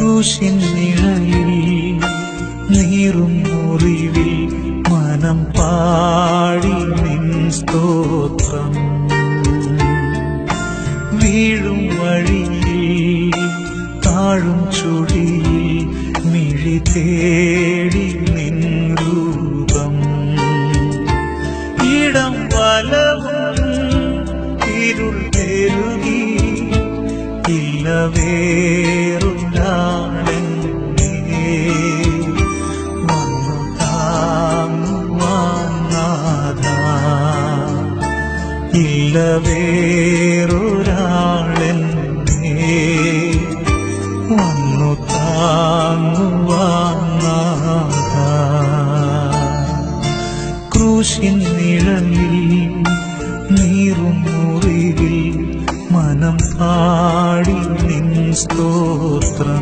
ക്രൂശിൻ നിഴലിൽ നീറും മുറിവിൽ മനം പാടി നിൻ സ്തോത്രം. വീഴും വഴിയിൽ താഴും ചുഴിയിൽ മിഴി തേടി നിൻ രൂപം. ഇടം വലവും ഇരുൾ പെരുകി ഇല്ല വേറൊരാളെന്നെ വന്നു താങ്ങുവാൻ നാഥാ. ഇല്ല വേറൊരാളെന്നെ വന്നു താങ്ങുവാൻ നാഥാ. ക്രൂശിൻ നിഴലിൽ നീറും മുറിവിൽ മനം പാടി നിൻ സ്തോത്രം.